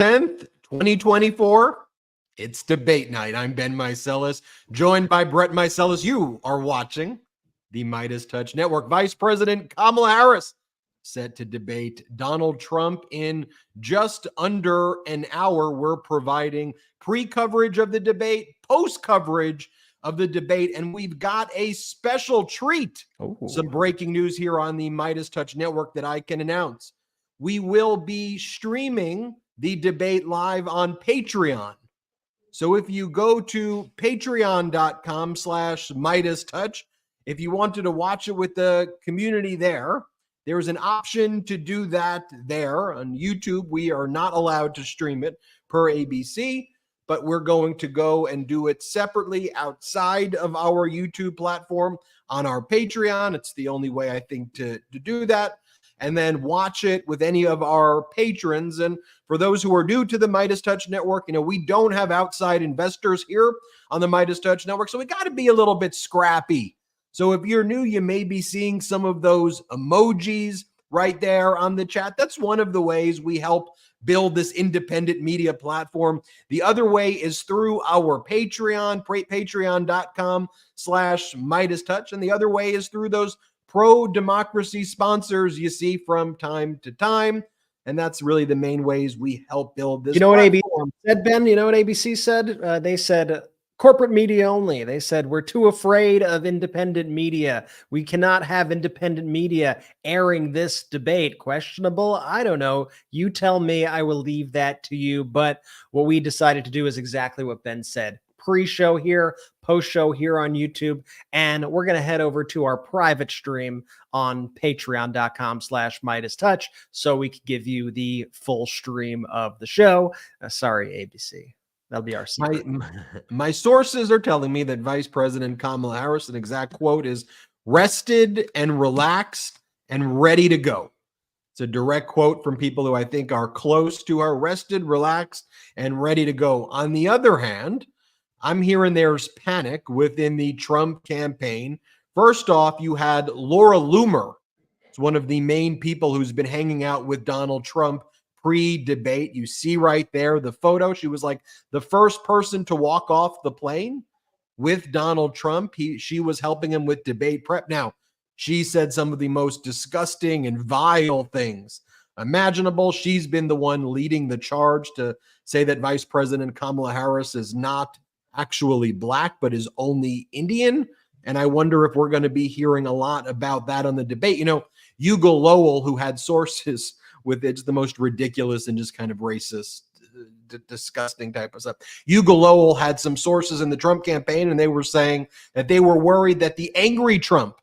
10th, 2024. It's debate night. I'm Ben Meiselas, joined by Brett Meiselas. You are watching the MeidasTouch Network. Vice President Kamala Harris set to debate Donald Trump in just under an hour. We're providing pre-coverage of the debate, post-coverage of the debate, and we've got a special treat. Some breaking news here on the MeidasTouch Network that I can announce. We will be streaming the debate live on Patreon. So if you go to patreon.com/MeidasTouch, if you wanted to watch it with the community there's an option to do that there. On YouTube, we are not allowed to stream it per ABC, but we're going to go and do it separately outside of our YouTube platform on our Patreon. It's the only way, I think, to do that. And then watch it with any of our patrons. And for those who are new to the MeidasTouch Network, we don't have outside investors here on the MeidasTouch Network, so we got to be a little bit scrappy. So if you're new, you may be seeing some of those emojis right there on the chat. That's one of the ways we help build this independent media platform. The other way is through our Patreon, patreon.com/MeidasTouch. And the other way is through those pro-democracy sponsors you see from time to time. And that's really the main ways we help build this platform. What ABC said, Ben? You know what ABC said? They said corporate media only. They said, we're too afraid of independent media. We cannot have independent media airing this debate. Questionable? I don't know. You tell me. I will leave that to you. But what we decided to do is exactly what Ben said. Pre-show here, post-show here on YouTube, and we're going to head over to our private stream on patreon.com/MeidasTouch so we can give you the full stream of the show. Sorry, ABC. That'll be our secret. My sources are telling me that Vice President Kamala Harris, an exact quote, is rested and relaxed and ready to go. It's a direct quote from people who I think are close to her, rested, relaxed, and ready to go. On the other hand, I'm hearing there's panic within the Trump campaign. First off, you had Laura Loomer. It's one of the main people who's been hanging out with Donald Trump pre-debate. You see right there the photo. She was like the first person to walk off the plane with Donald Trump. She was helping him with debate prep. Now, she said some of the most disgusting and vile things imaginable. She's been the one leading the charge to say that Vice President Kamala Harris is not actually black, but is only Indian. And I wonder if we're going to be hearing a lot about that on the debate. Hugo Lowell, who had sources with it's the most ridiculous and just kind of racist, disgusting type of stuff. Hugo Lowell had some sources in the Trump campaign, and they were saying that they were worried that the angry Trump,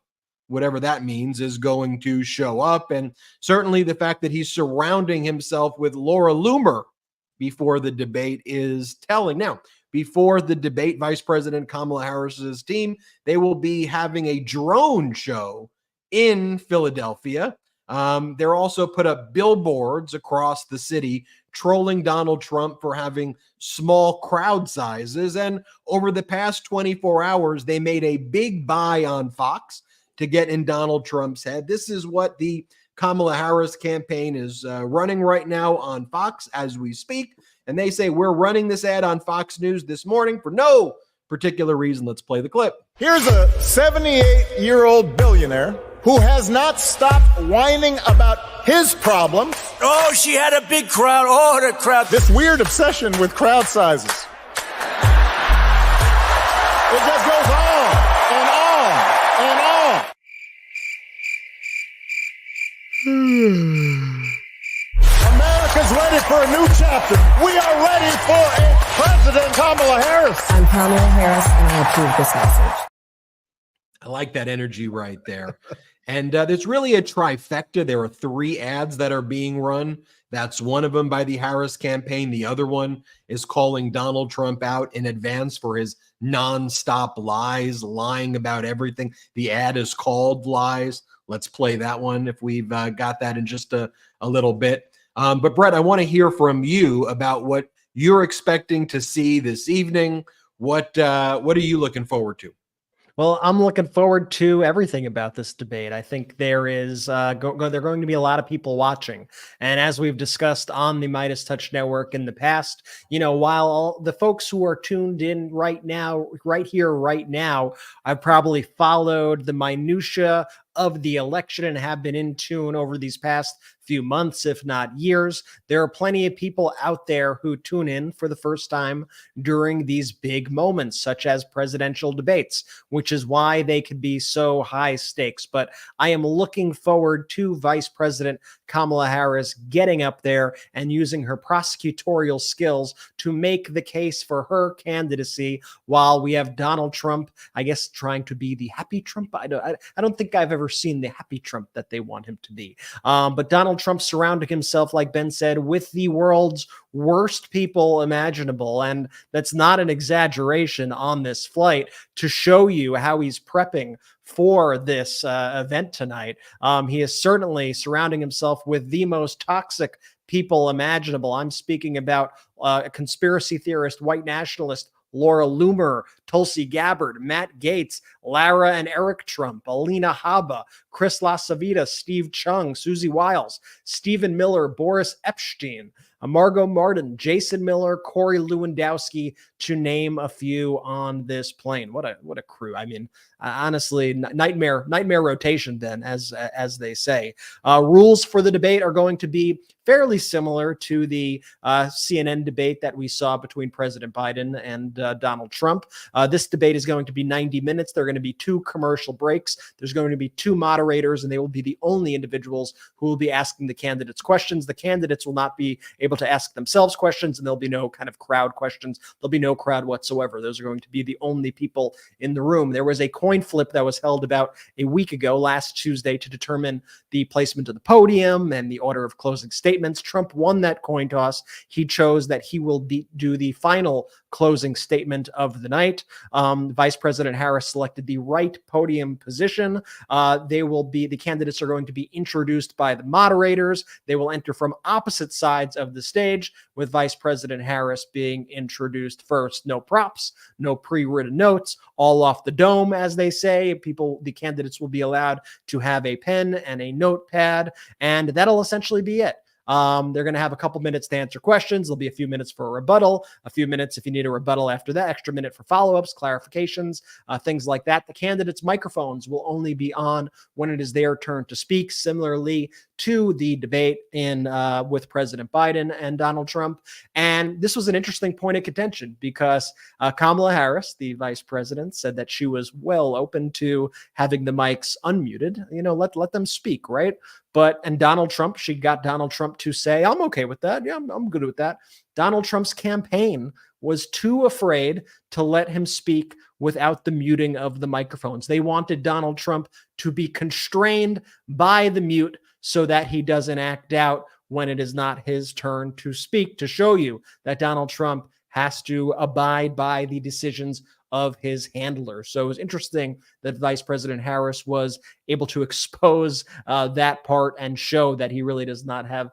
whatever that means, is going to show up. And certainly the fact that he's surrounding himself with Laura Loomer before the debate is telling. Now, before the debate, Vice President Kamala Harris's team, they will be having a drone show in Philadelphia. They're also put up billboards across the city trolling Donald Trump for having small crowd sizes. And over the past 24 hours, they made a big buy on Fox to get in Donald Trump's head. This is what the Kamala Harris campaign is running right now on Fox as we speak. And they say, we're running this ad on Fox News this morning for no particular reason. Let's play the clip. Here's a 78-year-old billionaire who has not stopped whining about his problems. Oh, she had a big crowd. Oh, the crowd. This weird obsession with crowd sizes. It just goes on and on and on. America's ready for a new chapter. We are ready for a President Kamala Harris. I'm Kamala Harris, and I approve this message. I like that energy right there. And there's really a trifecta. There are 3 ads that are being run. That's one of them by the Harris campaign. The other one is calling Donald Trump out in advance for his nonstop lies, lying about everything. The ad is called Lies. Let's play that one if we've got that in just a little bit. But Brett, I want to hear from you about what you're expecting to see this evening. What are you looking forward to? Well, I'm looking forward to everything about this debate. I think there is there are going to be a lot of people watching, and as we've discussed on the MeidasTouch Network in the past, while all the folks who are tuned in right now, right here, right now, I've probably followed the minutia of the election and have been in tune over these past few months, if not years. There are plenty of people out there who tune in for the first time during these big moments, such as presidential debates, which is why they could be so high stakes. But I am looking forward to Vice President Kamala Harris getting up there and using her prosecutorial skills to make the case for her candidacy, while we have Donald Trump, I guess, trying to be the happy Trump. I don't think I've ever seen the happy Trump that they want him to be. But Donald Trump surrounding himself, like Ben said, with the world's worst people imaginable. And that's not an exaggeration on this flight to show you how he's prepping for this event tonight. He is certainly surrounding himself with the most toxic people imaginable. I'm speaking about a conspiracy theorist, white nationalist, Laura Loomer, Tulsi Gabbard, Matt Gaetz, Lara and Eric Trump, Alina Habba, Chris LaSavita, Steve Chung, Susie Wiles, Stephen Miller, Boris Epstein, Margot Martin, Jason Miller, Corey Lewandowski, to name a few on this plane. What a crew. I mean, honestly, nightmare rotation then, as they say. Rules for the debate are going to be fairly similar to the CNN debate that we saw between President Biden and Donald Trump. This debate is going to be 90 minutes. There are going to be 2 commercial breaks. There's going to be 2 moderators, and they will be the only individuals who will be asking the candidates questions. The candidates will not be able to ask themselves questions, and there'll be no kind of crowd questions. There'll be no crowd whatsoever. Those are going to be the only people in the room. There was a coin flip that was held about a week ago, last Tuesday, to determine the placement of the podium and the order of closing statements. Trump won that coin toss. He chose that he will do the final closing statement of the night. Vice President Harris selected the right podium position. The candidates are going to be introduced by the moderators. They will enter from opposite sides of the stage, with Vice President Harris being introduced first. No props, no pre-written notes, all off the dome, as they say. The candidates will be allowed to have a pen and a notepad, and that'll essentially be it. They're going to have a couple minutes to answer questions. There'll be a few minutes for a rebuttal, a few minutes if you need a rebuttal after that, extra minute for follow-ups, clarifications, things like that. The candidates' microphones will only be on when it is their turn to speak, similarly to the debate with President Biden and Donald Trump. And this was an interesting point of contention because Kamala Harris, the vice president, said that she was well open to having the mics unmuted. Let them speak, right? And Donald Trump, she got Donald Trump to say, I'm okay with that. Yeah, I'm good with that. Donald Trump's campaign was too afraid to let him speak without the muting of the microphones. They wanted Donald Trump to be constrained by the mute so that he doesn't act out when it is not his turn to speak, to show you that Donald Trump has to abide by the decisions of his handler. So it was interesting that Vice President Harris was able to expose that part and show that he really does not have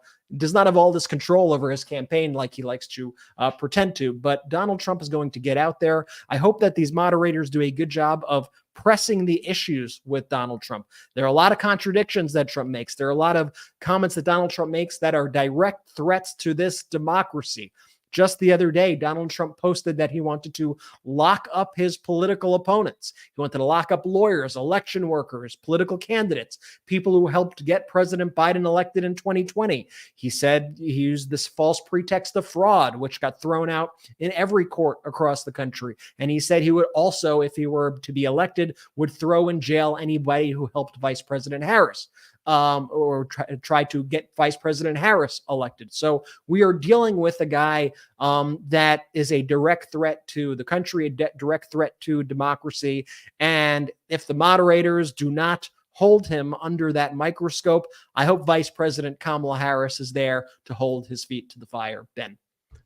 all this control over his campaign like he likes to pretend to. But Donald Trump is going to get out there. I hope that these moderators do a good job of pressing the issues with Donald Trump. There are a lot of contradictions that Trump makes. There are a lot of comments that Donald Trump makes that are direct threats to this democracy. Just the other day, Donald Trump posted that he wanted to lock up his political opponents. He wanted to lock up lawyers, election workers, political candidates, people who helped get President Biden elected in 2020. He said he used this false pretext of fraud, which got thrown out in every court across the country. And he said he would also, if he were to be elected, would throw in jail anybody who helped Vice President Harris. Or try to get Vice President Harris elected. So we are dealing with a guy that is a direct threat to the country, a direct threat to democracy. And if the moderators do not hold him under that microscope, I hope Vice President Kamala Harris is there to hold his feet to the fire. Ben.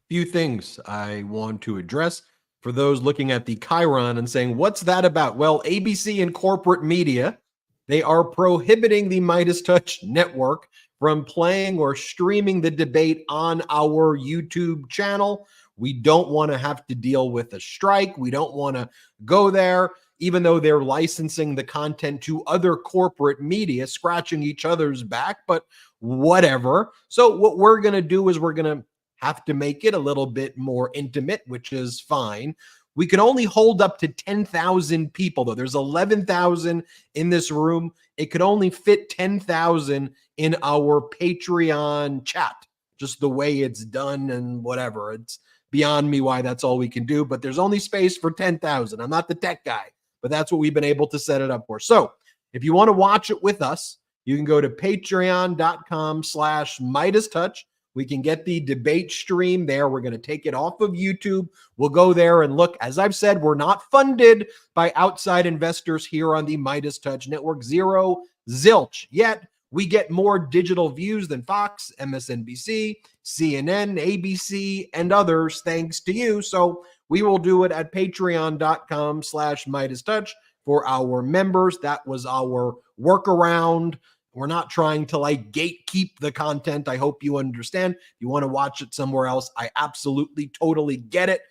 Few things I want to address for those looking at the Chiron and saying, what's that about? Well, ABC and corporate media, they are prohibiting the MeidasTouch network from playing or streaming the debate on our YouTube channel. We don't want to have to deal with a strike. We don't want to go there. even though they're licensing the content to other corporate media, scratching each other's back, but whatever. So what we're going to do is we're going to have to make it a little bit more intimate, which is fine. We can only hold up to 10,000 people, though. There's 11,000 in this room. It could only fit 10,000 in our Patreon chat, just the way it's done and whatever. It's beyond me why that's all we can do, but there's only space for 10,000. I'm not the tech guy, but that's what we've been able to set it up for. So if you want to watch it with us, you can go to patreon.com/MeidasTouch. We can get the debate stream there. We're going to take it off of YouTube. We'll go there and look. As I've said, we're not funded by outside investors here on the MeidasTouch network. Zero zilch. Yet we get more digital views than Fox, MSNBC, CNN, ABC, and others thanks to you. So we will do it at patreon.com/MeidasTouch for our members. That was our workaround. We're not trying to like gatekeep the content. I hope you understand. If you want to watch it somewhere else, I absolutely, totally get it.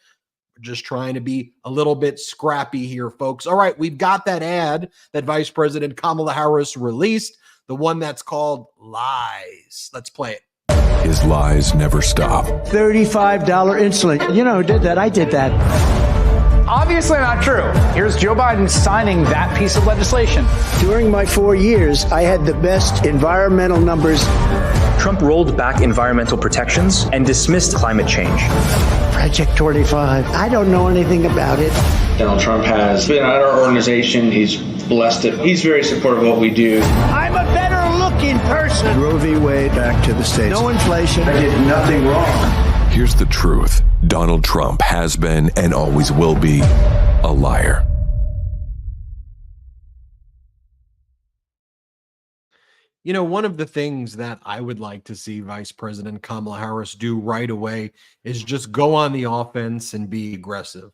We're just trying to be a little bit scrappy here, folks. All right, we've got that ad that Vice President Kamala Harris released, the one that's called Lies. Let's play it. His lies never stop. $35 insulin. You know who did that? I did that. Obviously not true. Here's Joe Biden signing that piece of legislation. During my 4 years, I had the best environmental numbers. Trump rolled back environmental protections and dismissed climate change. Project 25. I don't know anything about it. Donald Trump has been at our organization. He's blessed it. He's very supportive of what we do. I'm a better looking person. Roe v. Wade back to the States. No inflation. I did nothing wrong. Here's the truth. Donald Trump has been and always will be a liar. You know, one of the things that I would like to see Vice President Kamala Harris do right away is just go on the offense and be aggressive.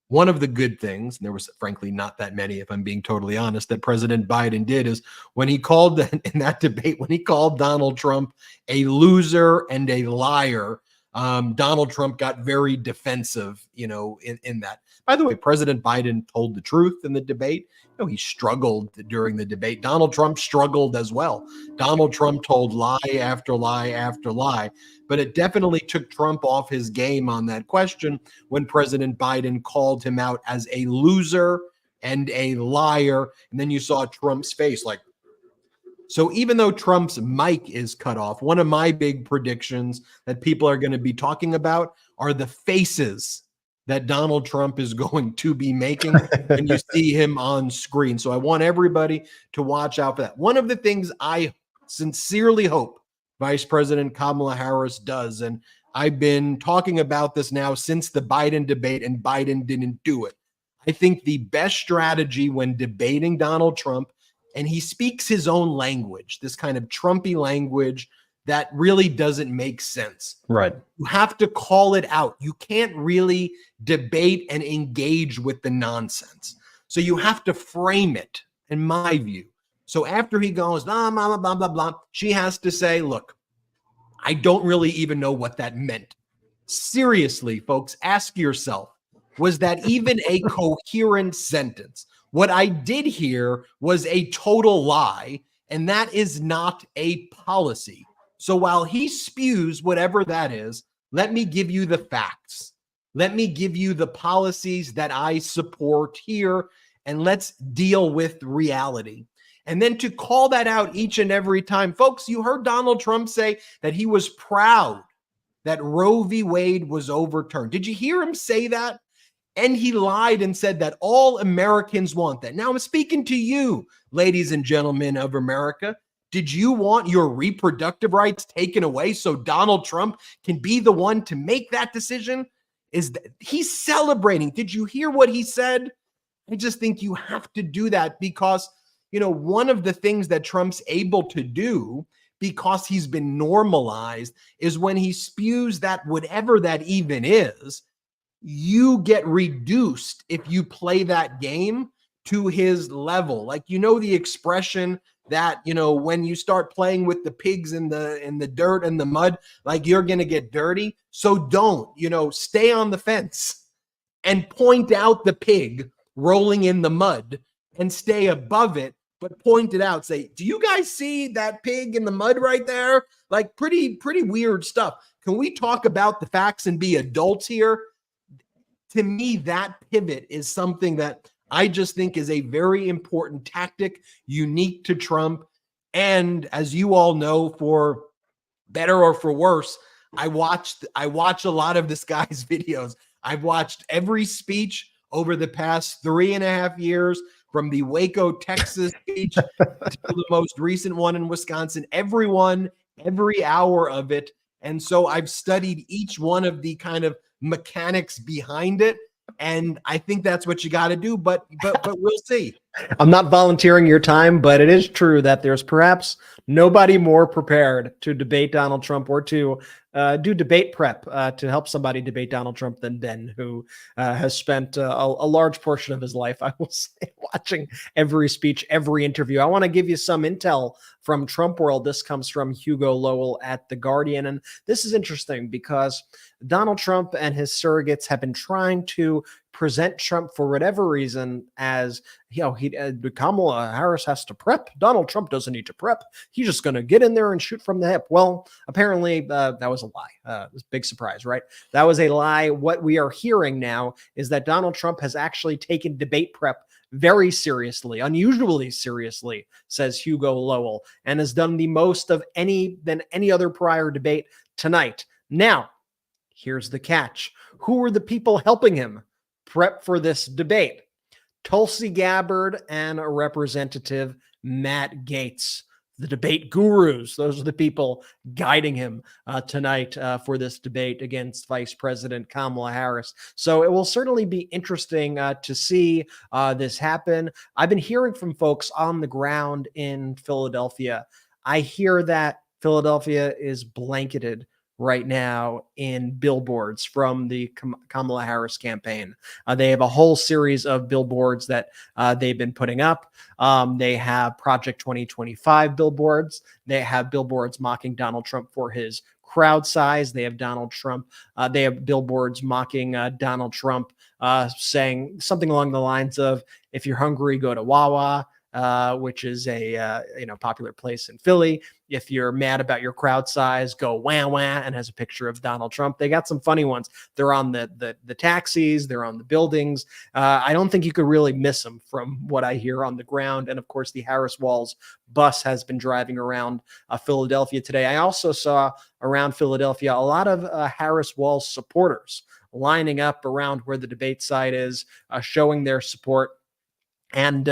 One of the good things, and there was frankly not that many, if I'm being totally honest, that President Biden did is when he called in that debate, when he called Donald Trump a loser and a liar, Donald Trump got very defensive, you know, in that. By the way, President Biden told the truth in the debate. You know, he struggled during the debate. Donald Trump struggled as well. Donald Trump told lie after lie after lie, but it definitely took Trump off his game on that question when President Biden called him out as a loser and a liar. And then you saw Trump's face like, so even though Trump's mic is cut off, one of my big predictions that people are going to be talking about are the faces that Donald Trump is going to be making when you see him on screen. So I want everybody to watch out for that. One of the things I sincerely hope Vice President Kamala Harris does, and I've been talking about this now since the Biden debate, and Biden didn't do it. I think the best strategy when debating Donald Trump, and he speaks his own language, this kind of Trumpy language that really doesn't make sense. Right. You have to call it out. You can't really debate and engage with the nonsense. So you have to frame it, in my view. So after he goes, blah, blah, blah, blah, blah, she has to say, look, I don't really even know what that meant. Seriously, folks, ask yourself, was that even a coherent sentence? What I did here was a total lie, and that is not a policy. So while he spews whatever that is, let me give you the facts. Let me give you the policies that I support here, and let's deal with reality. And then to call that out each and every time. Folks, you heard Donald Trump say that he was proud that Roe v. Wade was overturned. Did you hear him say that? And he lied and said that all Americans want that. Now I'm speaking to you, ladies and gentlemen of America. Did you want your reproductive rights taken away so Donald Trump can be the one to make that decision? Is that he's celebrating? Did you hear what he said? I just think you have to do that because, you know, one of the things that Trump's able to do because he's been normalized is when he spews that whatever that even is, you get reduced if you play that game to his level. Like, you know, the expression that, you know, when you start playing with the pigs in the dirt and the mud, like you're going to get dirty. So don't, you know, stay on the fence and point out the pig rolling in the mud and stay above it, but point it out. Say, do you guys see that pig in the mud right there? Like pretty weird stuff. Can we talk about the facts and be adults here? To me, that pivot is something that I just think is a very important tactic, unique to Trump. And as you all know, for better or for worse, I watch a lot of this guy's videos. I've watched every speech over the past 3.5 years, from the Waco, Texas speech to the most recent one in Wisconsin, every hour of it. And so I've studied each one of the kind of mechanics behind it. And I think that's what you got to do, but we'll see. I'm not volunteering your time, but it is true that there's perhaps nobody more prepared to debate Donald Trump or to do debate prep to help somebody debate Donald Trump than Ben, who has spent a large portion of his life, I will say, watching every speech, every interview. I want to give you some intel from Trump world. This comes from Hugo Lowell at The Guardian. And this is interesting because Donald Trump and his surrogates have been trying to present Trump, for whatever reason, as, you know, Kamala Harris has to prep. Donald Trump doesn't need to prep. He's just going to get in there and shoot from the hip. Well, apparently that was a lie. It was a big surprise, right? That was a lie. What we are hearing now is that Donald Trump has actually taken debate prep very seriously, unusually seriously, says Hugo Lowell, and has done the most of any other prior debate tonight. Now, here's the catch. Who are the people helping him prep for this debate? Tulsi Gabbard and Representative Matt Gaetz, the debate gurus. Those are the people guiding him tonight for this debate against Vice President Kamala Harris. So it will certainly be interesting to see this happen. I've been hearing from folks on the ground in Philadelphia. I hear that Philadelphia is blanketed right now in billboards from the Kamala Harris campaign. They have a whole series of billboards that they've been putting up. They have Project 2025 billboards. They have billboards mocking Donald Trump for his crowd size. They have Donald Trump. They have billboards mocking Donald Trump, saying something along the lines of, if you're hungry, go to Wawa. Which is a popular place in Philly. If you're mad about your crowd size, go wah wah, and has a picture of Donald Trump. They got some funny ones. They're on the taxis. They're on the buildings. I don't think you could really miss them from what I hear on the ground. And of course, the Harris Walls bus has been driving around Philadelphia today. I also saw around Philadelphia a lot of Harris Walls supporters lining up around where the debate site is, showing their support. And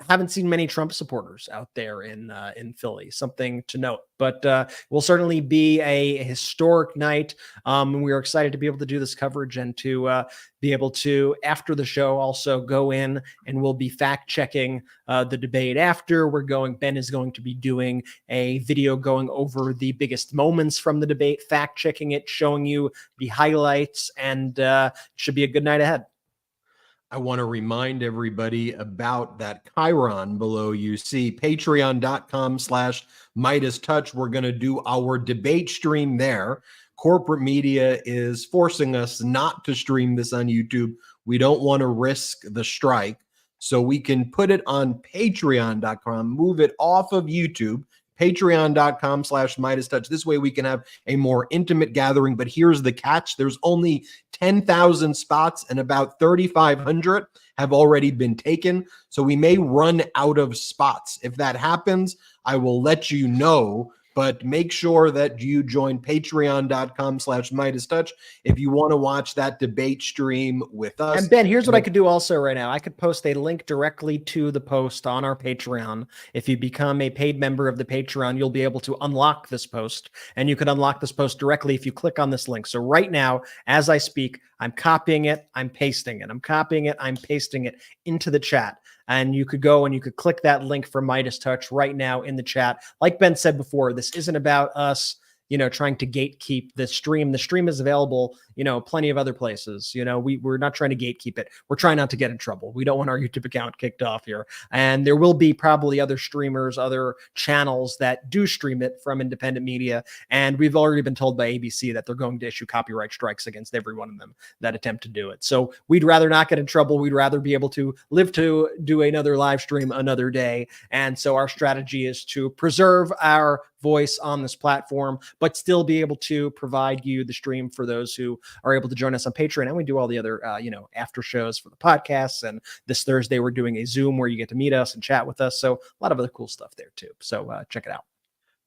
haven't seen many Trump supporters out there in Philly, something to note, but will certainly be a historic night. And we are excited to be able to do this coverage and to be able to, after the show, also go in and we'll be fact checking the debate after. Ben is going to be doing a video going over the biggest moments from the debate, fact checking it, showing you the highlights, and should be a good night ahead. I want to remind everybody about that Chiron below. You see patreon.com/MeidasTouch. We're going to do our debate stream there. Corporate media is forcing us not to stream this on YouTube. We don't want to risk the strike. So we can put it on patreon.com, move it off of YouTube, patreon.com/MeidasTouch. This way we can have a more intimate gathering. But here's the catch. There's only 10,000 spots and about 3,500 have already been taken. So we may run out of spots. If that happens, I will let you know. But make sure that you join patreon.com/MeidasTouch if you want to watch that debate stream with us. And Ben, here's what I could do also right now. I could post a link directly to the post on our Patreon. If you become a paid member of the Patreon, you'll be able to unlock this post. And you can unlock this post directly if you click on this link. So right now, as I speak, I'm copying it, I'm pasting it. I'm copying it, I'm pasting it into the chat. And you could go and you could click that link for MeidasTouch right now in the chat. Like Ben said before, this isn't about us trying to gatekeep the stream. The stream is available, plenty of other places. We're not trying to gatekeep it. We're trying not to get in trouble. We don't want our YouTube account kicked off here. And there will be probably other streamers, other channels that do stream it from independent media. And we've already been told by ABC that they're going to issue copyright strikes against every one of them that attempt to do it. So we'd rather not get in trouble. We'd rather be able to live to do another live stream another day. And so our strategy is to preserve our voice on this platform, but still be able to provide you the stream for those who are able to join us on Patreon. And we do all the other, after shows for the podcasts. And this Thursday, we're doing a Zoom where you get to meet us and chat with us. So a lot of other cool stuff there too. So check it out.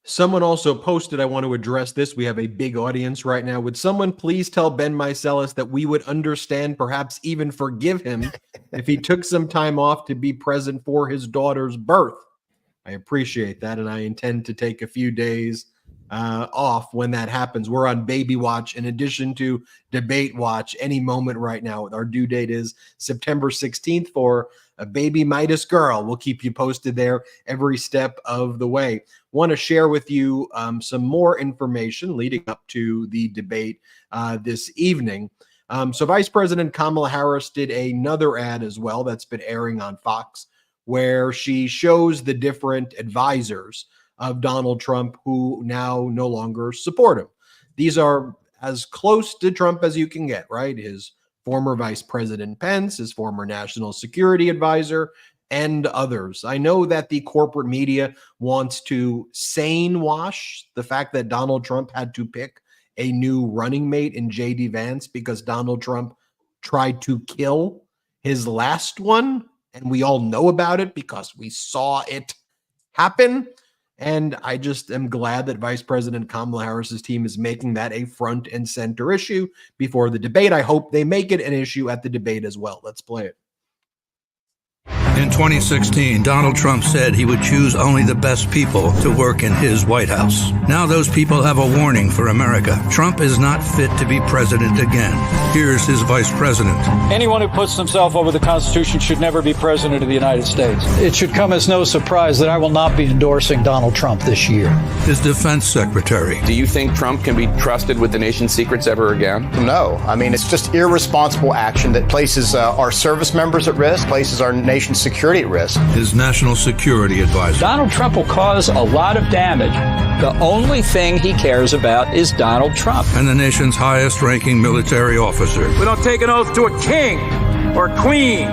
Someone also posted, I want to address this. We have a big audience right now. Would someone please tell Ben Meiselas that we would understand, perhaps even forgive him if he took some time off to be present for his daughter's birth? I appreciate that, and I intend to take a few days off when that happens. We're on baby watch in addition to debate watch any moment right now. Our due date is September 16th for a baby Meidas girl. We'll keep you posted there every step of the way. Want to share with you some more information leading up to the debate this evening. So Vice President Kamala Harris did another ad as well that's been airing on Fox, where she shows the different advisors of Donald Trump who now no longer support him. These are as close to Trump as you can get, right? His former Vice President Pence, his former national security advisor, and others. I know that the corporate media wants to sane wash the fact that Donald Trump had to pick a new running mate in J.D. Vance because Donald Trump tried to kill his last one. And we all know about it because we saw it happen. And I just am glad that Vice President Kamala Harris's team is making that a front and center issue before the debate. I hope they make it an issue at the debate as well. Let's play it. In 2016, Donald Trump said he would choose only the best people to work in his White House. Now those people have a warning for America. Trump is not fit to be president again. Here's his vice president. Anyone who puts himself over the Constitution should never be president of the United States. It should come as no surprise that I will not be endorsing Donald Trump this year. His defense secretary. Do you think Trump can be trusted with the nation's secrets ever again? No. I mean, it's just irresponsible action that places our service members at risk, places our nation's security at risk. His national security advisor. Donald Trump will cause a lot of damage. The only thing he cares about is Donald Trump. And the nation's highest ranking military officer. We don't take an oath to a king or a queen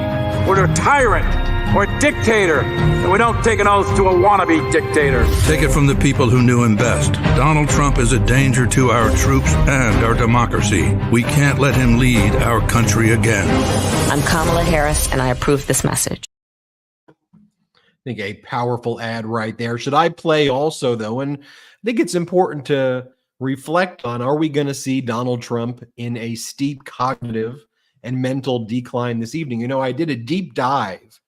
or to a tyrant or a dictator. And we don't take an oath to a wannabe dictator. Take it from the people who knew him best. Donald Trump is a danger to our troops and our democracy. We can't let him lead our country again. I'm Kamala Harris, and I approve this message. I think a powerful ad right there. Should I play also, though? And I think it's important to reflect on, are we going to see Donald Trump in a steep cognitive and mental decline this evening? You know, I did a deep dive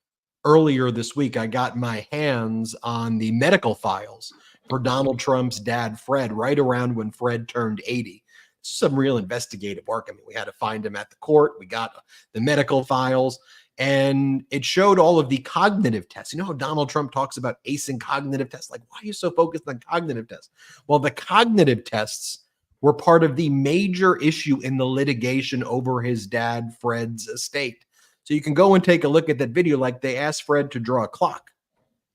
earlier this week. I got my hands on the medical files for Donald Trump's dad, Fred, right around when Fred turned 80. Some real investigative work. I mean, we had to find him at the court. We got the medical files. And it showed all of the cognitive tests. You know how Donald Trump talks about acing cognitive tests? Like, why are you so focused on cognitive tests? Well, the cognitive tests were part of the major issue in the litigation over his dad, Fred's estate. So you can go and take a look at that video. Like, they asked Fred to draw a clock.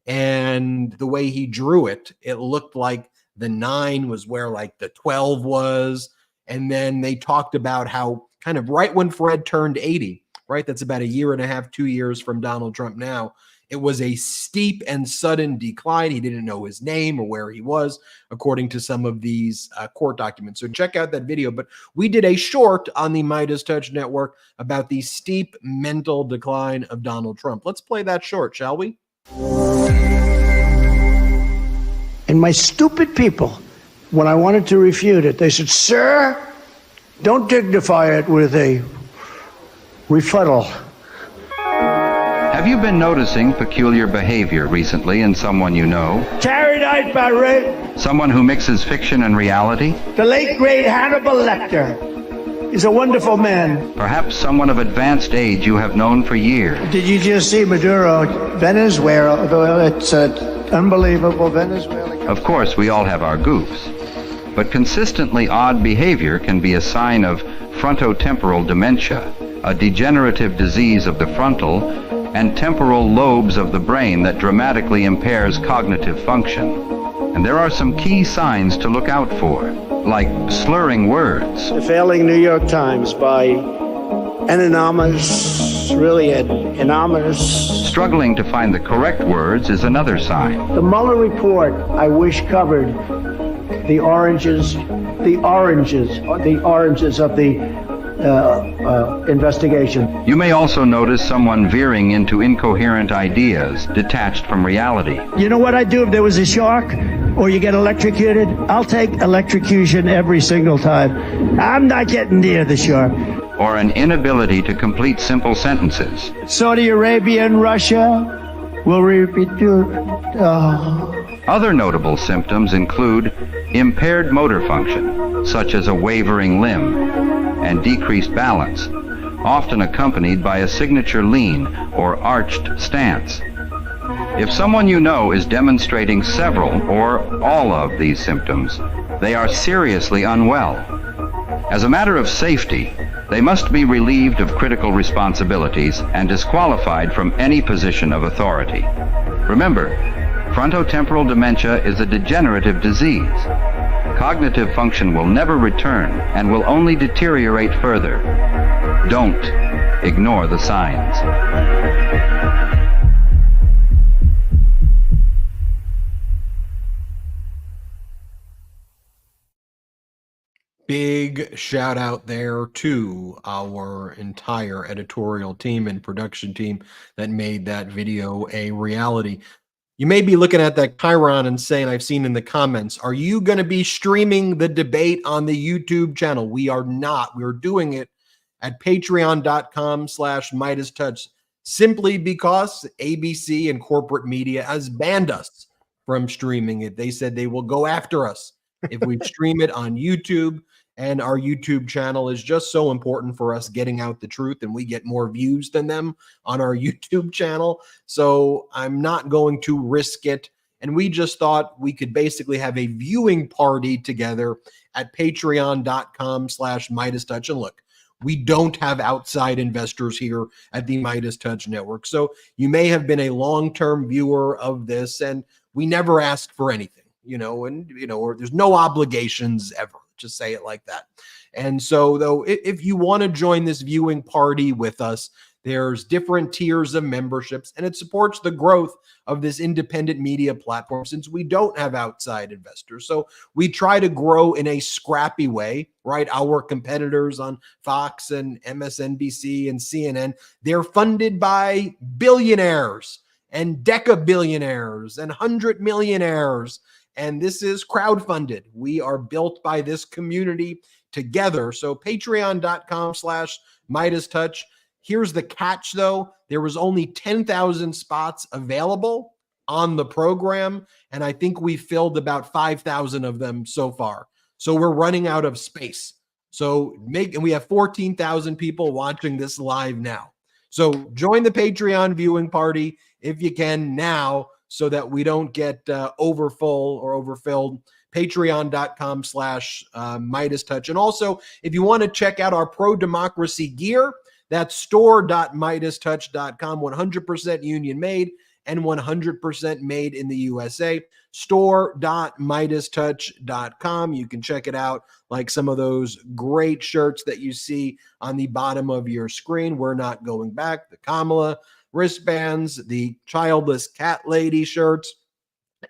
And the way he drew it, it looked like the 9 was where like the 12 was. And then they talked about how kind of right when Fred turned 80, right? That's about a year and a half, 2 years from Donald Trump now. It was a steep and sudden decline. He didn't know his name or where he was, according to some of these court documents. So check out that video. But we did a short on the MeidasTouch network about the steep mental decline of Donald Trump. Let's play that short, shall we? And my stupid people, when I wanted to refute it, they said, "Sir, don't dignify it with a rebuttal." Have you been noticing peculiar behavior recently in someone you know? Carried out by rape. Someone who mixes fiction and reality? The late, great Hannibal Lecter is a wonderful man. Perhaps someone of advanced age you have known for years. Did you just see Maduro, Venezuela? It's unbelievable, Venezuela. Of course, we all have our goofs. But consistently odd behavior can be a sign of frontotemporal dementia, a degenerative disease of the frontal and temporal lobes of the brain that dramatically impairs cognitive function. And there are some key signs to look out for, like slurring words. The failing New York Times by an anonymous, really an anonymous. Struggling to find the correct words is another sign. The Mueller report, I wish, covered the oranges of the investigation. You may also notice someone veering into incoherent ideas, detached from reality. You know what I'd do if there was a shark or you get electrocuted? I'll take electrocution every single time. I'm not getting near the shark. Or an inability to complete simple sentences. Saudi Arabia and Russia will repeat. Other notable symptoms include impaired motor function, such as a wavering limb, and decreased balance, often accompanied by a signature lean or arched stance. If someone you know is demonstrating several or all of these symptoms, they are seriously unwell. As a matter of safety, they must be relieved of critical responsibilities and disqualified from any position of authority. Remember, frontotemporal dementia is a degenerative disease. Cognitive function will never return and will only deteriorate further. Don't ignore the signs. Big shout out there to our entire editorial team and production team that made that video a reality. You may be looking at that Chiron and saying, I've seen in the comments, are you going to be streaming the debate on the YouTube channel? We are not. We're doing it at patreon.com/MeidasTouch simply because ABC and corporate media has banned us from streaming it. They said they will go after us if we stream it on YouTube. And our YouTube channel is just so important for us getting out the truth, and we get more views than them on our YouTube channel. So I'm not going to risk it. And we just thought we could basically have a viewing party together at patreon.com/MeidasTouch. And look, we don't have outside investors here at the MeidasTouch Network. So you may have been a long-term viewer of this, and we never ask for anything, or there's no obligations ever. Just say it like that. And so, though, if you want to join this viewing party with us, there's different tiers of memberships, and it supports the growth of this independent media platform since we don't have outside investors. So we try to grow in a scrappy way, right? Our competitors on Fox and MSNBC and CNN, they're funded by billionaires and decabillionaires and 100 millionaires. And this is crowdfunded. We are built by this community together. So patreon.com/MeidasTouch. Here's the catch, though. There was only 10,000 spots available on the program, and I think we filled about 5,000 of them so far. So we're running out of space. And we have 14,000 people watching this live now. So join the Patreon viewing party if you can now, so that we don't get overfull or overfilled. Patreon.com/MeidasTouch. And also, if you want to check out our pro-democracy gear, that's store.MeidasTouch.com, 100% union made and 100% made in the USA. Store.MeidasTouch.com. You can check it out, like some of those great shirts that you see on the bottom of your screen. We're not going back. The Kamala wristbands, the childless cat lady shirts,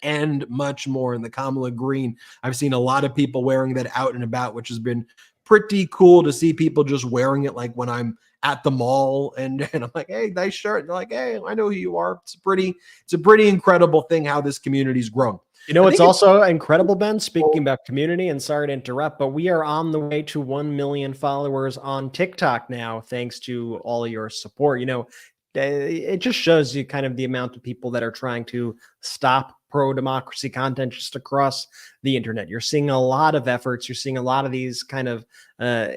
and much more in the Kamala green. I've seen a lot of people wearing that out and about, which has been pretty cool to see people just wearing it, like when I'm at the mall and I'm like, hey, nice shirt. And they're like, hey, I know who you are. It's a pretty incredible thing how this community's grown. It's also incredible, Ben, speaking about community, and sorry to interrupt, but we are on the way to 1 million followers on TikTok now, thanks to all of your support. It just shows you kind of the amount of people that are trying to stop pro-democracy content just across the internet. You're seeing a lot of efforts. You're seeing a lot of these kind of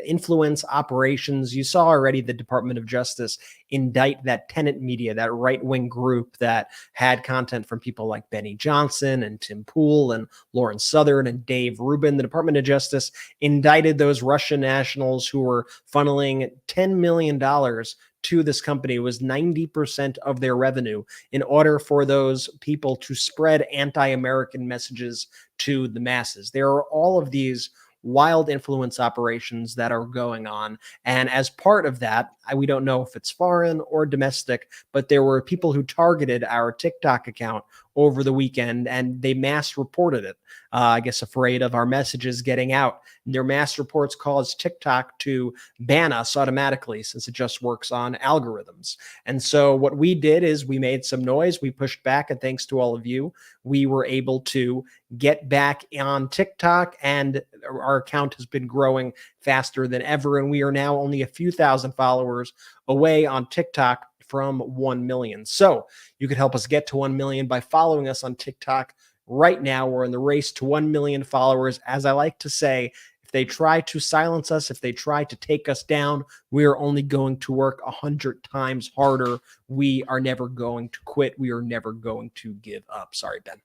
influence operations. You saw already the Department of Justice indict that Tenet Media, that right-wing group that had content from people like Benny Johnson and Tim Pool and Lauren Southern and Dave Rubin. The Department of Justice indicted those Russian nationals who were funneling $10 million to this company. It was 90% of their revenue in order for those people to spread anti-American messages to the masses. There are all of these wild influence operations that are going on. And as part of that, we don't know if it's foreign or domestic, but there were people who targeted our TikTok account over the weekend, and they mass reported it. I guess afraid of our messages getting out. Their mass reports caused TikTok to ban us automatically since it just works on algorithms. And so what we did is we made some noise. We pushed back, and thanks to all of you, we were able to get back on TikTok, and our account has been growing faster than ever. And we are now only a few thousand followers away on TikTok from 1 million. So you could help us get to 1 million by following us on TikTok. Right now, we're in the race to 1 million followers. As I like to say, if they try to silence us, if they try to take us down, we are only going to work 100 times harder. We are never going to quit. We are never going to give up. Sorry, Ben.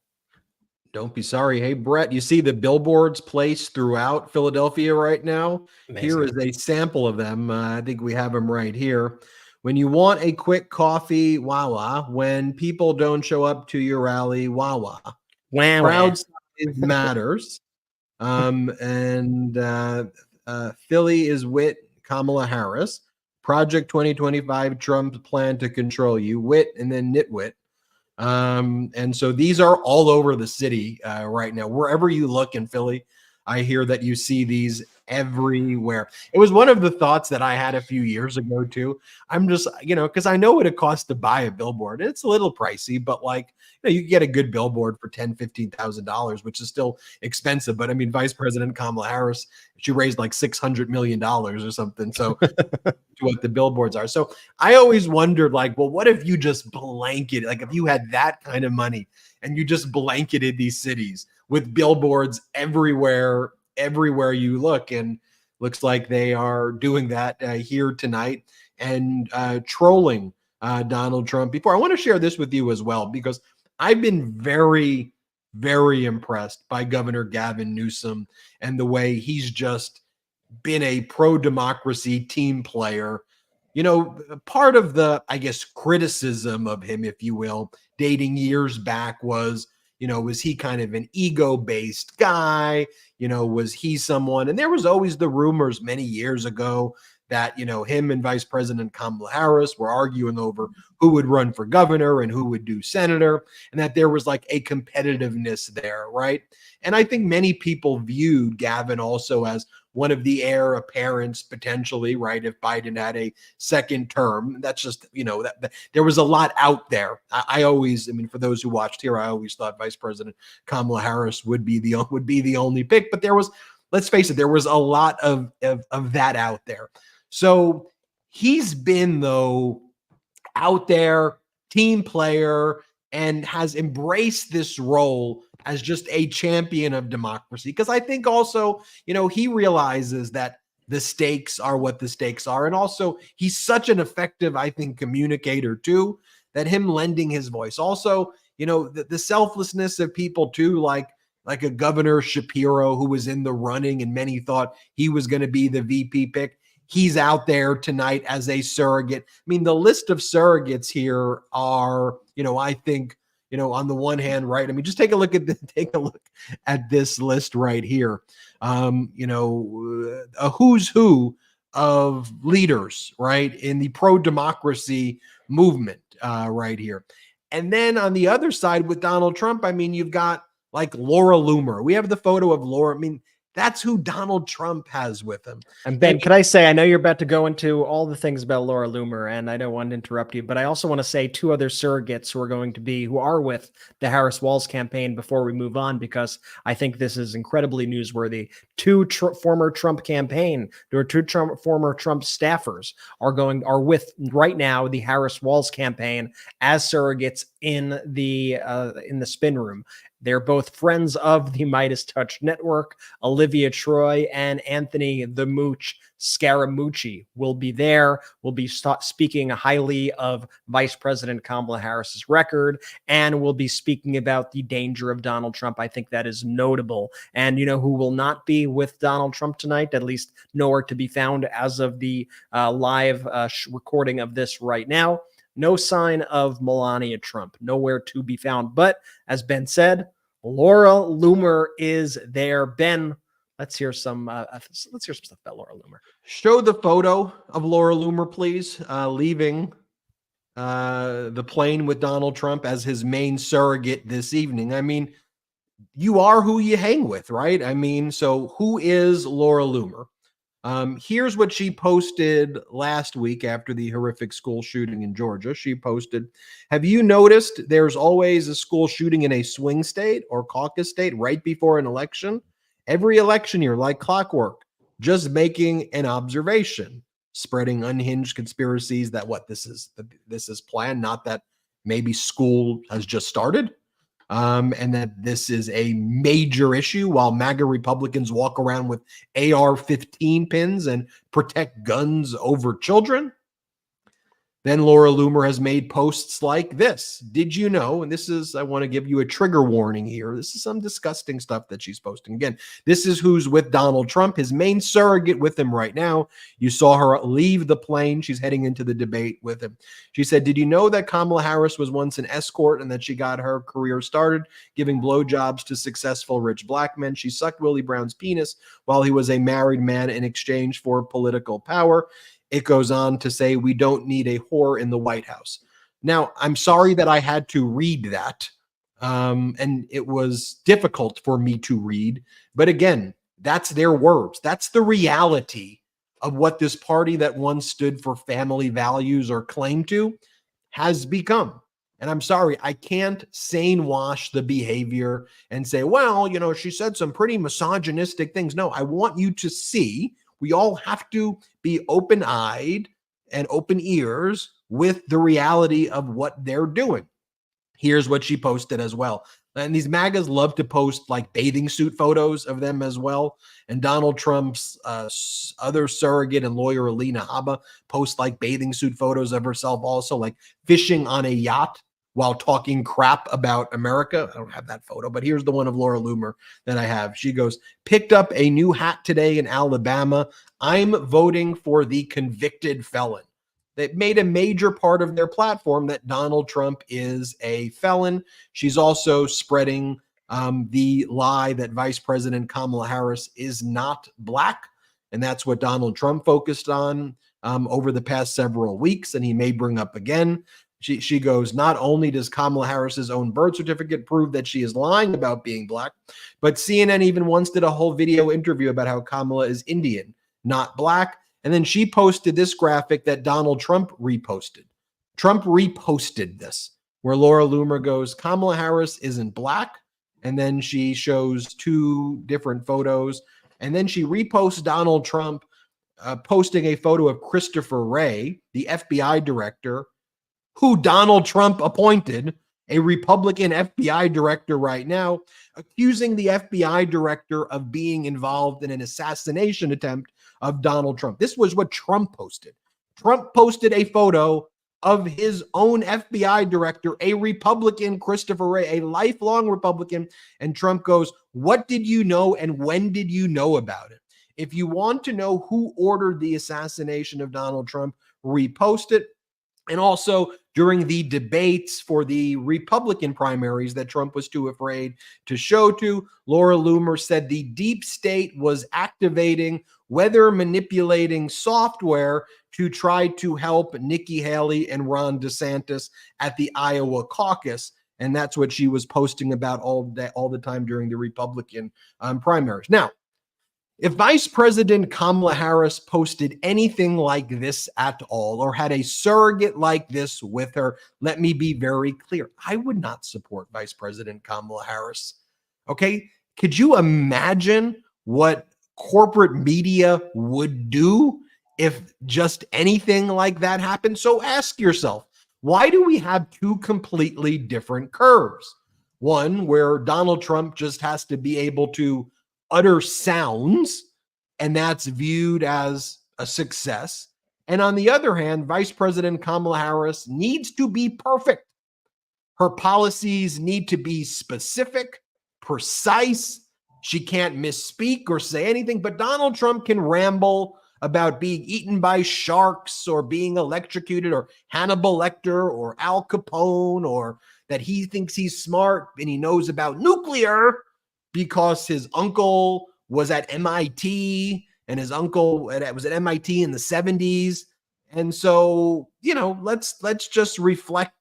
Don't be sorry. Hey, Brett, you see the billboards placed throughout Philadelphia right now? Amazing. Here is a sample of them. I think we have them right here. When you want a quick coffee, Wawa. When people don't show up to your rally, Wawa. Crowd size matters. Philly is wit, Kamala Harris. Project 2025, Trump's plan to control you, wit, and then nitwit. And so these are all over the city right now. Wherever you look in Philly, I hear that you see these everywhere. It was one of the thoughts that I had a few years ago too. I'm just, because I know what it costs to buy a billboard. It's a little pricey, but you can get a good billboard for $10,000, $15,000, which is still expensive. But I mean, Vice President Kamala Harris, she raised like $600 million or something. So to what the billboards are. So I always wondered, well, what if you just blanketed, if you had that kind of money and you just blanketed these cities with billboards everywhere you look, and looks like they are doing that here tonight and trolling Donald Trump before. I want to share this with you as well, because I've been very, very impressed by Governor Gavin Newsom and the way he's just been a pro-democracy team player. Part of the, I guess, criticism of him, if you will, dating years back was, was he kind of an ego-based guy? Was he someone? And there was always the rumors many years ago that, him and Vice President Kamala Harris were arguing over who would run for governor and who would do senator, and that there was a competitiveness there, right? And I think many people viewed Gavin also as one of the heir apparents potentially, right? If Biden had a second term, that's just, that there was a lot out there. For those who watched here, I always thought Vice President Kamala Harris would be the only pick, but there was, let's face it, there was a lot of that out there. So he's been, though, out there, team player, and has embraced this role as just a champion of democracy. Because I think also, he realizes that the stakes are what the stakes are. And also, he's such an effective, I think, communicator too, that him lending his voice. Also, the selflessness of people too, like a Governor Shapiro, who was in the running and many thought he was going to be the VP pick. He's out there tonight as a surrogate. I mean, the list of surrogates here are, I think, on the one hand, right? I mean, just take a look at this list right here. A who's who of leaders, right, in the pro-democracy movement, right here. And then on the other side with Donald Trump, I mean, you've got Laura Loomer. We have the photo of Laura. I mean, that's who Donald Trump has with him. And Ben, could I say, I know you're about to go into all the things about Laura Loomer, and I don't want to interrupt you, but I also want to say two other surrogates who are with the Harris Walz campaign before we move on, because I think this is incredibly newsworthy. Two former Trump former Trump staffers are with right now the Harris Walz campaign as surrogates in the spin room. They're both friends of the MeidasTouch network. Olivia Troy and Anthony the Mooch Scaramucci will be there. Will be speaking highly of Vice President Kamala Harris's record, and will be speaking about the danger of Donald Trump. I think that is notable. And you know who will not be with Donald Trump tonight, at least nowhere to be found as of the live recording of this right now. No sign of Melania Trump, nowhere to be found. But as Ben said, Laura Loomer is there. Ben, let's hear some stuff about Laura Loomer. Show the photo of Laura Loomer, please, leaving the plane with Donald Trump as his main surrogate this evening. I mean, you are who you hang with, right? I mean, so who is Laura Loomer? Here's what she posted last week after the horrific school shooting in Georgia. She posted, have you noticed there's always a school shooting in a swing state or caucus state right before an election? Every election year, like clockwork, just making an observation, spreading unhinged conspiracies that this is planned, not that maybe school has just started. And that this is a major issue while MAGA Republicans walk around with AR-15 pins and protect guns over children. Then Laura Loomer has made posts like this. Did you know, and this is, I want to give you a trigger warning here. This is some disgusting stuff that she's posting. Again, this is who's with Donald Trump, his main surrogate with him right now. You saw her leave the plane. She's heading into the debate with him. She said, did you know that Kamala Harris was once an escort and that she got her career started giving blowjobs to successful rich black men? She sucked Willie Brown's penis while he was a married man in exchange for political power. It goes on to say, we don't need a whore in the White House. Now, I'm sorry that I had to read that. And it was difficult for me to read. But again, that's their words. That's the reality of what this party that once stood for family values or claimed to has become. And I'm sorry, I can't sane wash the behavior and say, well, you know, she said some pretty misogynistic things. No, I want you to see. We all have to be open-eyed and open ears with the reality of what they're doing. Here's what she posted as well. And these MAGAs love to post like bathing suit photos of them as well. And Donald Trump's other surrogate and lawyer, Alina Habba, posts like bathing suit photos of herself also, like fishing on a yacht while talking crap about America. I don't have that photo, but here's the one of Laura Loomer that I have. She goes, picked up a new hat today in Alabama. I'm voting for the convicted felon. They made a major part of their platform that Donald Trump is a felon. She's also spreading the lie that Vice President Kamala Harris is not black. And that's what Donald Trump focused on over the past several weeks. And he may bring up again. She goes, not only does Kamala Harris's own birth certificate prove that she is lying about being black, but CNN even once did a whole video interview about how Kamala is Indian, not black. And then she posted this graphic that Donald Trump reposted. Trump reposted this, where Laura Loomer goes, Kamala Harris isn't black. And then she shows two different photos. And then she reposts Donald Trump posting a photo of Christopher Wray, the FBI director, who Donald Trump appointed, a Republican FBI director right now, accusing the FBI director of being involved in an assassination attempt of Donald Trump. This was what Trump posted. Trump posted a photo of his own FBI director, a Republican, Christopher Wray, a lifelong Republican, and Trump goes, what did you know and when did you know about it? If you want to know who ordered the assassination of Donald Trump, repost it. And also during the debates for the Republican primaries that Trump was too afraid to show to, Laura Loomer said the deep state was activating weather manipulating software to try to help Nikki Haley and Ron DeSantis at the Iowa caucus. And that's what she was posting about all the time during the Republican primaries. Now, if Vice President Kamala Harris posted anything like this at all, or had a surrogate like this with her, let me be very clear. I would not support Vice President Kamala Harris. Okay? Could you imagine what corporate media would do if just anything like that happened? So ask yourself, Why do we have two completely different curves? One where Donald Trump just has to be able to utter sounds, and that's viewed as a success. And on the other hand, Vice President Kamala Harris needs to be perfect. Her policies need to be specific, precise. She can't misspeak or say anything, but Donald Trump can ramble about being eaten by sharks or being electrocuted or Hannibal Lecter or Al Capone, or that he thinks he's smart and he knows about nuclear because his uncle was at MIT and his uncle was at MIT in the 70s. And so, let's just reflect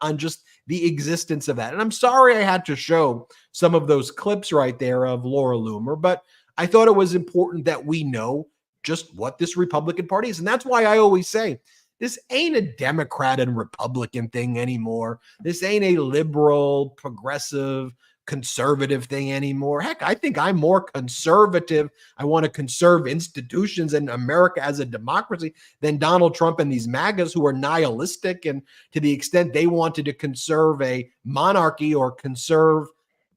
on just the existence of that. And I'm sorry I had to show some of those clips right there of Laura Loomer, but I thought it was important that we know just what this Republican Party is. And that's why I always say, this ain't a Democrat and Republican thing anymore. This ain't a liberal, progressive, conservative thing anymore. Heck, I think I'm more conservative. I want to conserve institutions and America as a democracy than Donald Trump and these MAGAs who are nihilistic. And to the extent they wanted to conserve a monarchy or conserve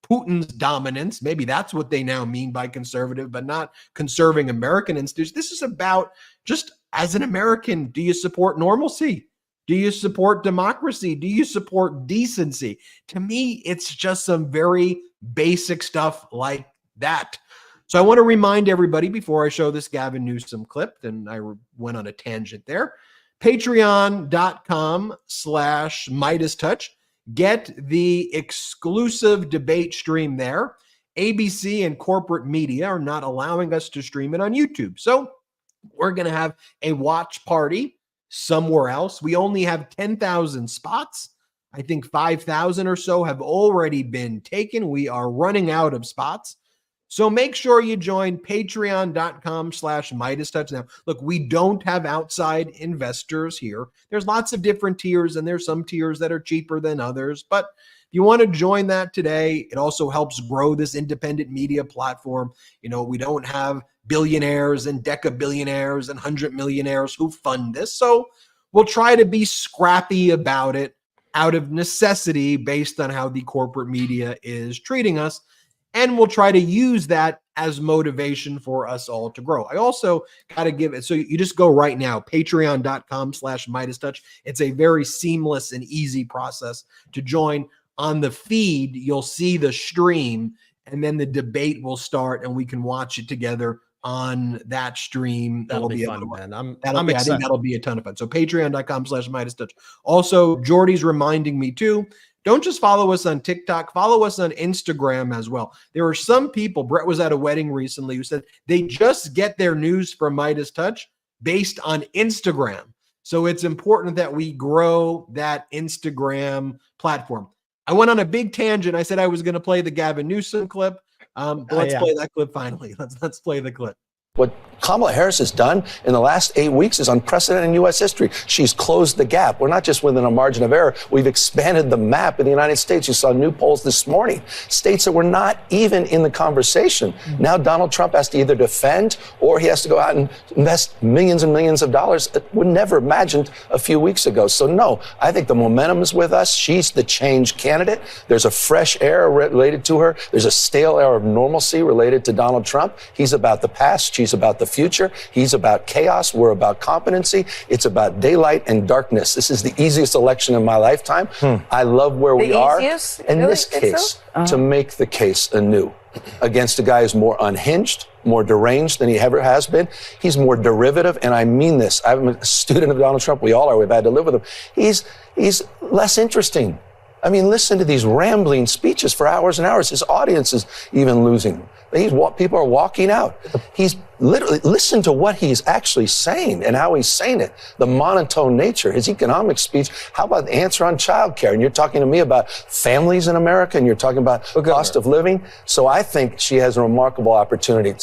Putin's dominance, maybe that's what they now mean by conservative, but not conserving American institutions. This is about just, as an American, do you support normalcy? Do you support democracy? Do you support decency? To me, it's just some very basic stuff like that. So I want to remind everybody before I show this Gavin Newsom clip, and I went on a tangent there, patreon.com/MeidasTouch. Get the exclusive debate stream there. ABC and corporate media are not allowing us to stream it on YouTube. So we're going to have a watch party somewhere else. We only have 10,000 spots. I think 5,000 or so have already been taken. We are running out of spots. So make sure you join patreon.com/MeidasTouch. Now, look, we don't have outside investors here. There's lots of different tiers, and there's some tiers that are cheaper than others. But if you want to join that today, it also helps grow this independent media platform. We don't have billionaires and decabillionaires and 100 millionaires who fund this. So we'll try to be scrappy about it out of necessity based on how the corporate media is treating us. And we'll try to use that as motivation for us all to grow. I also got to give it. So you just go right now, patreon.com/MeidasTouch. It's a very seamless and easy process to join. On the feed, you'll see the stream, and then the debate will start, and we can watch it together on that stream. That'll be fun, man. I'm I excited. think that'll be a ton of fun. So patreon.com/MeidasTouch. Also, Jordy's reminding me too, don't just follow us on TikTok, follow us on Instagram as well. There are some people, Brett was at a wedding recently, who said they just get their news from MeidasTouch based on Instagram. So it's important that we grow that Instagram platform. I went on a big tangent. I said I was going to play the Gavin Newsom clip. But let's play that clip finally. Let's play the clip. What Kamala Harris has done in the last 8 weeks is unprecedented in U.S. history. She's closed the gap. We're not just within a margin of error. We've expanded the map in the United States. You saw new polls this morning. States that were not even in the conversation. Now Donald Trump has to either defend or he has to go out and invest millions and millions of dollars that were never imagined a few weeks ago. So no, I think the momentum is with us. She's the change candidate. There's a fresh air related to her. There's a stale air of normalcy related to Donald Trump. He's about the past. She's about the future. He's about chaos. We're about competency. It's about daylight and darkness. This is the easiest election in my lifetime. I love where we are. In this case, to make the case anew against a guy who's more unhinged, more deranged than he ever has been. He's more derivative, and I mean this. I'm a student of Donald Trump. We all are. We've had to live with him. He's less interesting. I mean, listen to these rambling speeches for hours and hours. His audience is even losing. People are walking out. He's literally, listen to what he's actually saying and how he's saying it. The monotone nature, his economic speech. How about the answer on childcare? And you're talking to me about families in America, and you're talking about cost of living. So I think she has a remarkable opportunity.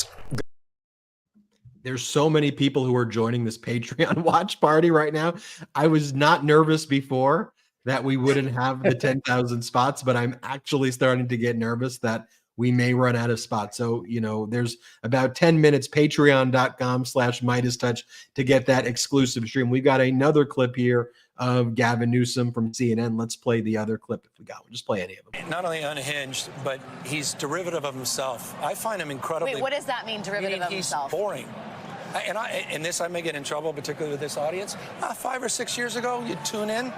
There's so many people who are joining this Patreon watch party right now. I was not nervous before that we wouldn't have the 10,000 spots, but I'm actually starting to get nervous that we may run out of spots. So, there's about 10 minutes, patreon.com/MeidasTouch to get that exclusive stream. We've got another clip here of Gavin Newsom from CNN. Let's play the other clip if we got one. Just play any of them. Not only unhinged, but he's derivative of himself. I find him incredibly... Wait, what does that mean, derivative of himself? He's boring. I may get in trouble, particularly with this audience. 5 or 6 years ago, you'd tune in,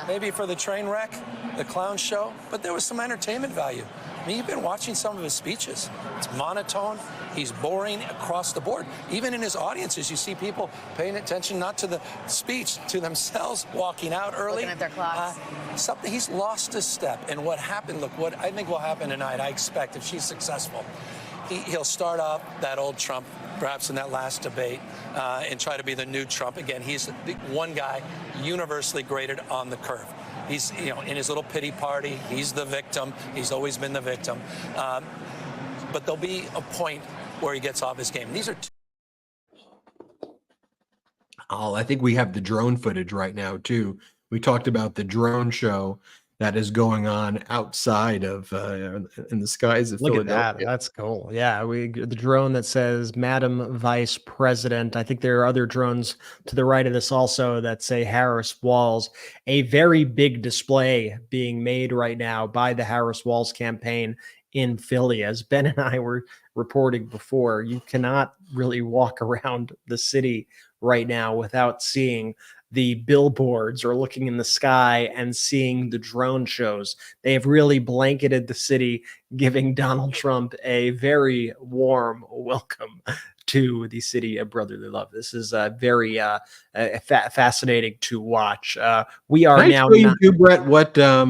maybe for the train wreck, the clown show, but there was some entertainment value. I mean, you've been watching some of his speeches. It's monotone. He's boring across the board. Even in his audiences, you see people paying attention not to the speech, to themselves, walking out early. Looking at their clocks. He's lost a step. And what happened, look, what I think will happen tonight, I expect, if she's successful, he'll start off that old Trump, perhaps in that last debate, and try to be the new Trump. Again, he's the one guy universally graded on the curve. He's, in his little pity party, he's the victim. He's always been the victim. But there'll be a point where he gets off his game. These are I think we have the drone footage right now, too. We talked about the drone show that is going on outside of in the skies of Philadelphia. Look at that. That's cool. Yeah, the drone that says Madam Vice President. I think there are other drones to the right of this also that say Harris Walls. A very big display being made right now by the Harris Walls campaign in Philly. As Ben and I were reporting before, you cannot really walk around the city right now without seeing the billboards or looking in the sky and seeing the drone shows. They have really blanketed the city, giving Donald Trump a very warm welcome to the city of brotherly love. This is very fascinating to watch. We are now. You, Brett, what I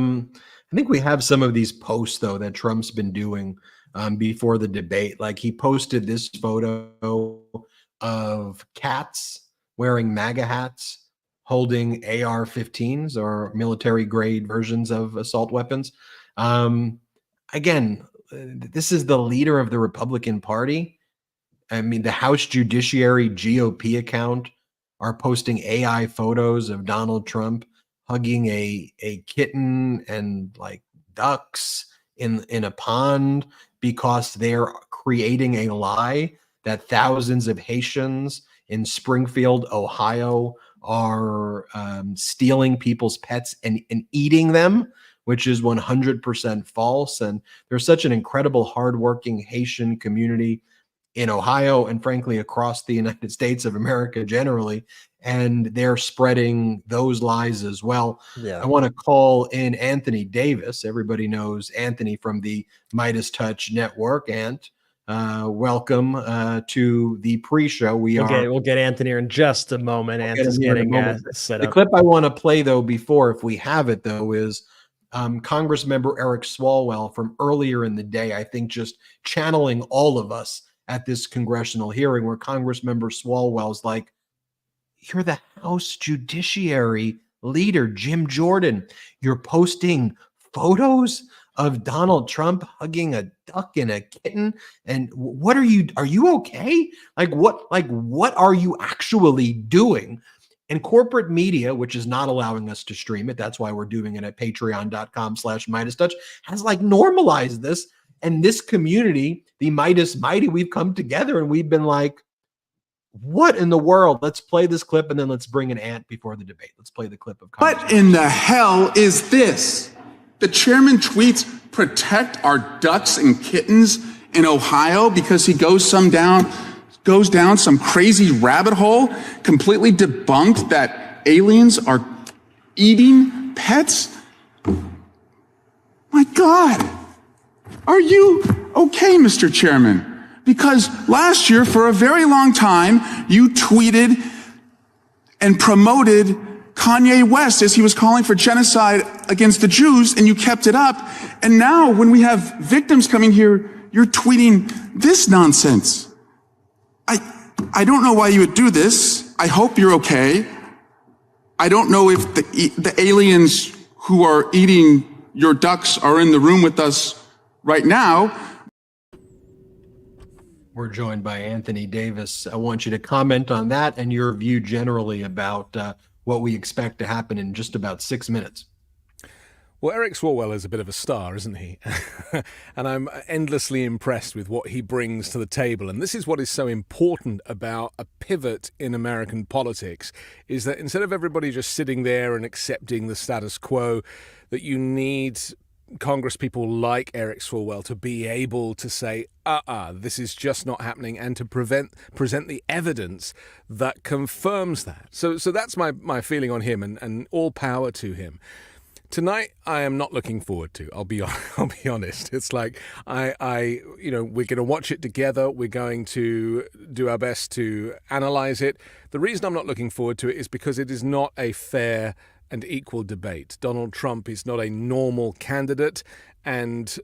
think we have some of these posts though that Trump's been doing before the debate. Like he posted this photo of cats wearing MAGA hats, holding AR-15s or military-grade versions of assault weapons. Again, this is the leader of the Republican Party. I mean, the House Judiciary GOP account are posting AI photos of Donald Trump hugging a kitten and like ducks in a pond because they're creating a lie that thousands of Haitians in Springfield, Ohio, are stealing people's pets and eating them, which is 100% false. And there's such an incredible, hardworking Haitian community in Ohio and frankly across the United States of America generally, and they're spreading those lies as well. Yeah. I want to call in Anthony Davis. Everybody knows Anthony from the MeidasTouch network. Ant, welcome to the pre-show. We'll get Anthony in just a moment. Anthony's getting set up. The clip I want to play though before, if we have it though, is Congressmember Eric Swalwell from earlier in the day. I think just channeling all of us at this congressional hearing, where Congressmember Swalwell's like, "You're the House Judiciary leader, Jim Jordan. You're posting photos of Donald Trump hugging a duck and a kitten, and what are you okay? What are you actually doing?" And corporate media, which is not allowing us to stream it, that's why we're doing it at patreon.com/MeidasTouch, has normalized this. And this community, the Meidas Mighty, we've come together and we've been like, what in the world? Let's play this clip and then let's bring an Ant before the debate. Let's play the clip of What in the hell is this? The chairman tweets, "Protect our ducks and kittens in Ohio," because he goes down some crazy rabbit hole, completely debunked that aliens are eating pets. My God, are you okay, Mr. Chairman? Because last year, for a very long time, you tweeted and promoted Kanye West as he was calling for genocide against the Jews, and you kept it up. And now when we have victims coming here, you're tweeting this nonsense. I don't know why you would do this. I hope you're okay. I don't know if the aliens who are eating your ducks are in the room with us right now. We're joined by Anthony Davis. I want you to comment on that and your view generally about what we expect to happen in just about 6 minutes. Well, Eric Swalwell is a bit of a star, isn't he? And I'm endlessly impressed with what he brings to the table. And this is what is so important about a pivot in American politics, is that instead of everybody just sitting there and accepting the status quo, that you need Congress people like Eric Swalwell to be able to say, this is just not happening, and to present the evidence that confirms that. So that's my feeling on him, and all power to him. Tonight, I am not looking forward to. I'll be honest. It's like we're going to watch it together. We're going to do our best to analyze it. The reason I'm not looking forward to it is because it is not a fair and equal debate. Donald Trump is not a normal candidate, and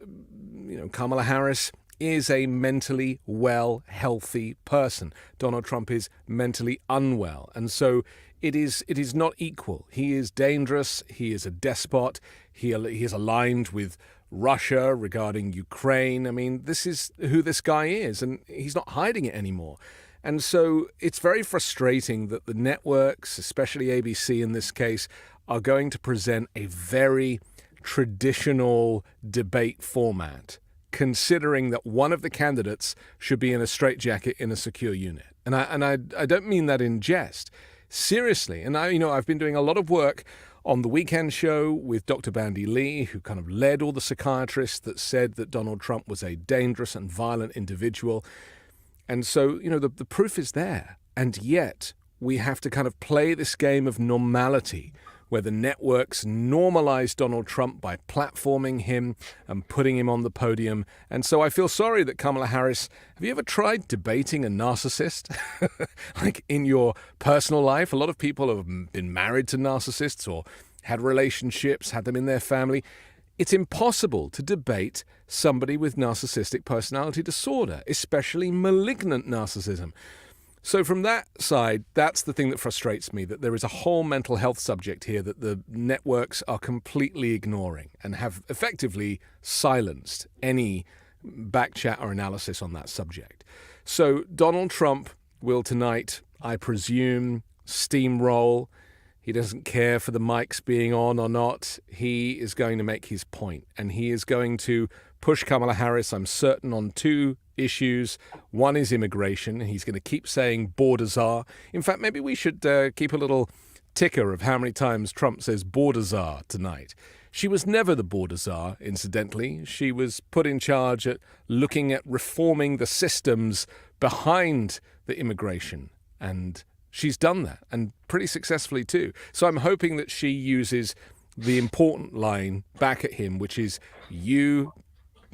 Kamala Harris is a mentally well, healthy person. Donald Trump is mentally unwell, and so it is not equal. He is dangerous. He is a despot. He is aligned with Russia regarding Ukraine. I mean, this is who this guy is, and he's not hiding it anymore. And so it's very frustrating that the networks, especially ABC in this case, are going to present a very traditional debate format, considering that one of the candidates should be in a straitjacket in a secure unit. And I don't mean that in jest. Seriously. And I've been doing a lot of work on the weekend show with Dr. Bandy Lee, who kind of led all the psychiatrists that said that Donald Trump was a dangerous and violent individual. And so, the proof is there. And yet we have to kind of play this game of normality, where the networks normalize Donald Trump by platforming him and putting him on the podium. And so I feel sorry that Kamala Harris, have you ever tried debating a narcissist? Like in your personal life, a lot of people have been married to narcissists or had relationships, had them in their family. It's impossible to debate somebody with narcissistic personality disorder, especially malignant narcissism. So from that side, that's the thing that frustrates me, that there is a whole mental health subject here that the networks are completely ignoring and have effectively silenced any back chat or analysis on that subject. So Donald Trump will tonight, I presume, steamroll. He doesn't care for the mics being on or not. He is going to make his point, and he is going to push Kamala Harris, I'm certain, on two issues. One is immigration. He's going to keep saying borders are. In fact, maybe we should keep a little ticker of how many times Trump says borders are tonight. She was never the border czar, incidentally. She was put in charge at looking at reforming the systems behind the immigration, and she's done that, and pretty successfully too. So I'm hoping that she uses the important line back at him, which is, you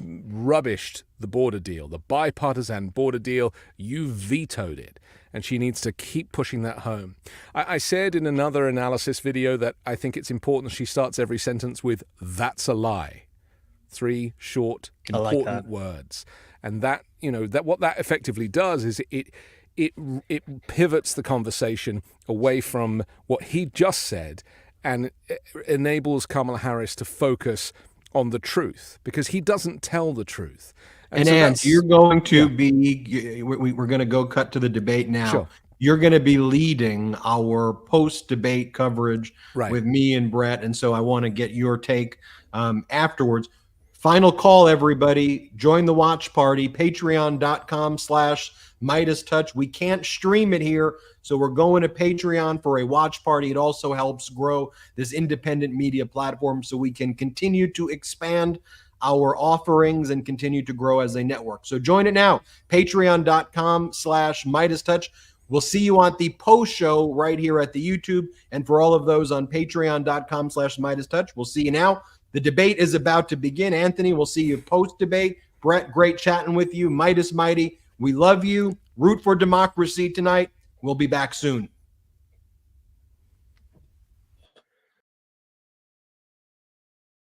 rubbished the border deal, the bipartisan border deal. You vetoed it. And she needs to keep pushing that home. I said in another analysis video that I think it's important she starts every sentence with, "That's a lie." 3 short, important words. And that, that what that effectively does is it pivots the conversation away from what he just said, and enables Kamala Harris to focus on the truth, because he doesn't tell the truth. And so Ant, you're going to be, we're going to go cut to the debate now. Sure. You're going to be leading our post-debate coverage with me and Brett. And so I want to get your take afterwards. Final call, everybody. Join the watch party, patreon.com/MeidasTouch. We can't stream it here, so we're going to Patreon for a watch party. It also helps grow this independent media platform so we can continue to expand our offerings and continue to grow as a network. So join it now, patreon.com/MeidasTouch. We'll see you on the post show right here at the YouTube. And for all of those on patreon.com/MeidasTouch, we'll see you now. The debate is about to begin. Anthony, we'll see you post-debate. Brett, great chatting with you. Meidas Mighty, we love you. Root for democracy tonight. We'll be back soon.